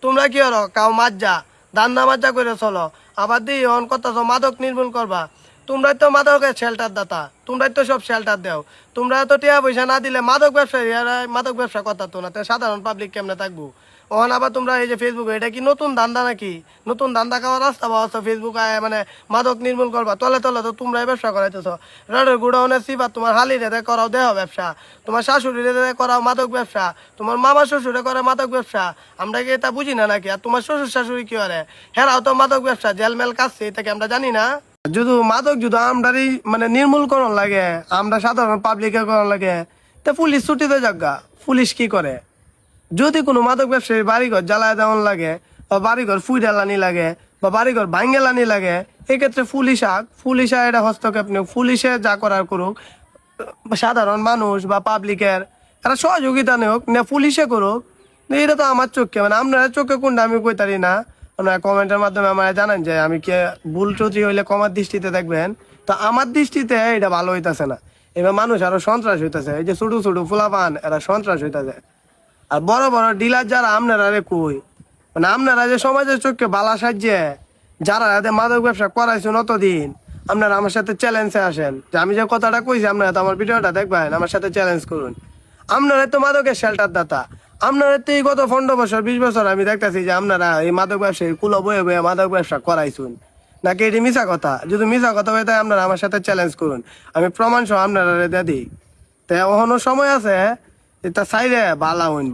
তোমরা কি হলো কাউ মাজা দান্না মাজা করে চলো আবার দিই অন কথা মাদক নির্মূল করবা। তোমরাই তো মাদকের শেল্টার দাতা, তোমরাই তো সব শেল্টার দেও। তোমরা তো টিয়া পয়সা না দিলে মাদক ব্যবসায়ী মাদক ব্যবসা কথা তো না, সাধারণ পাবলিক কেমনে থাকবো। ওখানে আবার তোমরা এই যে ফেসবুকে এটা কি নতুন ধান্দা নাকি? নতুন ধান্দা খাওয়ার রাস্তা পাওয়া ফেসবুক মানে মাদক নির্মূল করবা। তলে তলে তো তোমরাই ব্যবসা করাইতেছ। রডের গুড়াউনের সিবা তোমার হালি রেতে করাও দেহ ব্যবসা, তোমার শাশুড়ি রেতে করাও মাদক ব্যবসা, তোমার মামা শ্বশুরে করে মাদক ব্যবসা। আমরা কি এটা বুঝি না নাকি? আর তোমার শ্বশুর শাশুড়ি কি করে? হেরাও তো মাদক ব্যবসা জেলমেল কাছে, এটাকে আমরা জানি না? যদি মাদক যদি আমরাই মানে নির্মূল করন লাগে, আমরা সাধারণ পাবলিকে করন লাগে, তা পুলিশ ছুটিতে যাগা। পুলিশ কি করে? যদি কোনো মাদক ব্যবসায়ী বাড়িঘর জ্বালায় দেওয়ান লাগে বা বাড়িঘর ফুইডালানি লাগে বা বাড়িঘর ভাঙ্গেলানি লাগে, এক্ষেত্রে পুলিশ এটা হস্তক্ষেপ নিক, পুলিশে যা করার করুক। সাধারণ মানুষ বা পাবলিকের একটা সহযোগিতা নেওক, না পুলিশে করুক। এটা তো আমার চোখে মানে আপনারা চোখে কোনটা আমি কইতারি না। আপনারা কমেন্টের মাধ্যমে আমার জানান যে আমি কে ভুল ত্রুটি হইলে কমার দৃষ্টিতে দেখবেন। তো আমার দৃষ্টিতে এটা ভালো হইতাছে না। এবার মানুষ আরো সন্ত্রাস হইতাছে, এই যে ছোট ছোট ফুলাপান এরা সন্ত্রাস হইতাছে। আর বড় বড় ডিলার যারা আপনারা রে কই, মানে আপনারা যে সমাজের চোখে বালা সাহায্যে যারা মাদক ব্যবসা করাইছেন অতদিন, আপনারা আমার সাথে চ্যালেঞ্জে আসেন যে আমি যে কথাটা কইছি আপনারা তো আমার ভিডিওটা দেখবেন, আমার সাথে চ্যালেঞ্জ করুন। আপনারা তো মাদকের শেল্টার দাতা, আপনারা তো এই গত 15 বছর 20 বছর আমি দেখতেছি যে আপনারা এই মাদক ব্যবসায়ী কুলো বয়ে বয়ে মাদক ব্যবসা করাইছুন। নাকি এটি মিশা কথা? যদি মিশা কথা হয়ে থাকে আপনারা আমার সাথে চ্যালেঞ্জ করুন, আমি প্রমাণ সহ আপনারা দিয়ে দিই। তো এখনো সময় আছে, এটা চাইলে বালা হইন।